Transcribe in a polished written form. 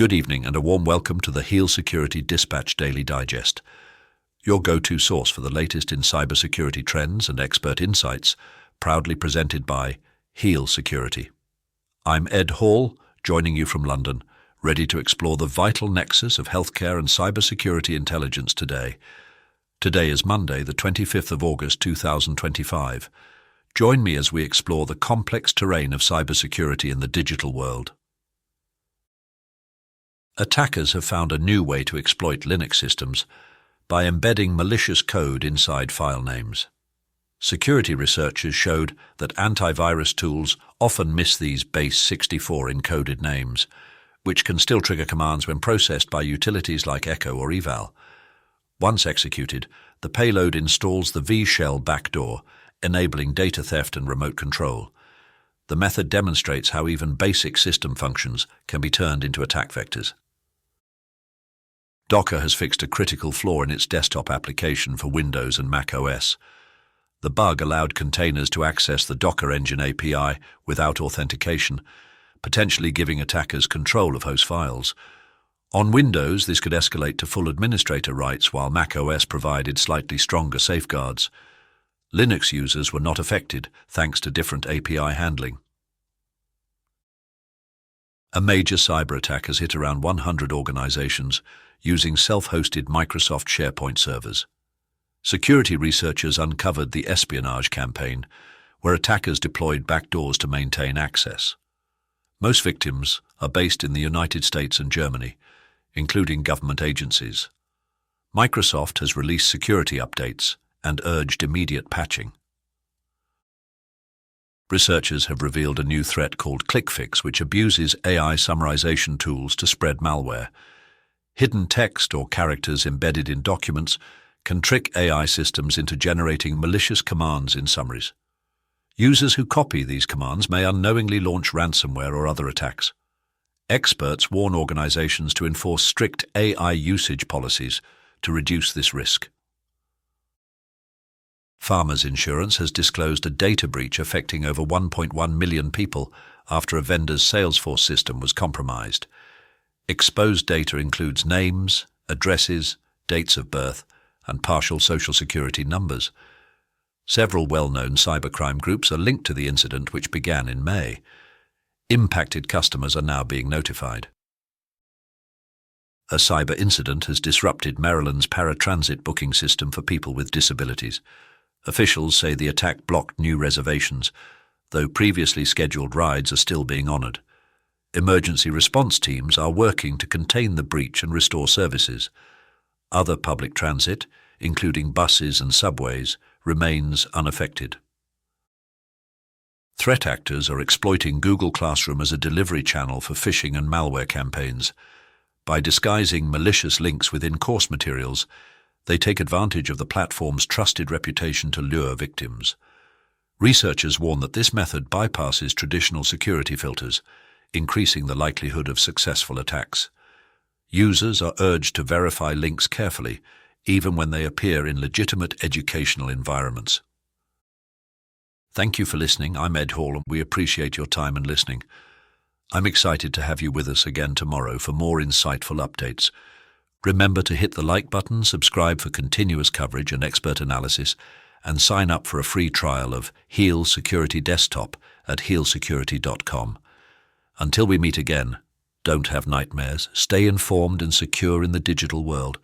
Good evening and a warm welcome to the Heal Security Dispatch Daily Digest, your go-to source for the latest in cybersecurity trends and expert insights, proudly presented by Heal Security. I'm Ed Hall, joining you from London, ready to explore the vital nexus of healthcare and cybersecurity intelligence today. Today is Monday, the 25th of August 2025. Join me as we explore the complex terrain of cybersecurity in the digital world. Attackers have found a new way to exploit Linux systems by embedding malicious code inside file names. Security researchers showed that antivirus tools often miss these base 64 encoded names, which can still trigger commands when processed by utilities like Echo or Eval. Once executed, the payload installs the V-shell backdoor, enabling data theft and remote control. The method demonstrates how even basic system functions can be turned into attack vectors. Docker has fixed a critical flaw in its desktop application for Windows and Mac OS. The bug allowed containers to access the Docker Engine API without authentication, potentially giving attackers control of host files. On Windows, this could escalate to full administrator rights, while Mac OS provided slightly stronger safeguards. Linux users were not affected, thanks to different API handling. A major cyber attack has hit around 100 organizations using self-hosted Microsoft SharePoint servers. Security researchers uncovered the espionage campaign, where attackers deployed backdoors to maintain access. Most victims are based in the United States and Germany, including government agencies. Microsoft has released security updates and urged immediate patching. Researchers have revealed a new threat called ClickFix, which abuses AI summarization tools to spread malware. Hidden text or characters embedded in documents can trick AI systems into generating malicious commands in summaries. Users who copy these commands may unknowingly launch ransomware or other attacks. Experts warn organizations to enforce strict AI usage policies to reduce this risk. Farmers Insurance has disclosed a data breach affecting over 1.1 million people after a vendor's Salesforce system was compromised. Exposed data includes names, addresses, dates of birth, and partial social security numbers. Several well-known cybercrime groups are linked to the incident, which began in May. Impacted customers are now being notified. A cyber incident has disrupted Maryland's paratransit booking system for people with disabilities. Officials say the attack blocked new reservations, though previously scheduled rides are still being honored. Emergency response teams are working to contain the breach and restore services. Other public transit, including buses and subways, remains unaffected. Threat actors are exploiting Google Classroom as a delivery channel for phishing and malware campaigns. By disguising malicious links within course materials, they take advantage of the platform's trusted reputation to lure victims. Researchers warn that this method bypasses traditional security filters, increasing the likelihood of successful attacks. Users are urged to verify links carefully, even when they appear in legitimate educational environments. Thank you for listening. I'm Ed Hall, and we appreciate your time and listening. I'm excited to have you with us again tomorrow for more insightful updates. Remember to hit the like button, subscribe for continuous coverage and expert analysis, and sign up for a free trial of Heal Security Desktop at healsecurity.com. Until we meet again, don't have nightmares, stay informed and secure in the digital world,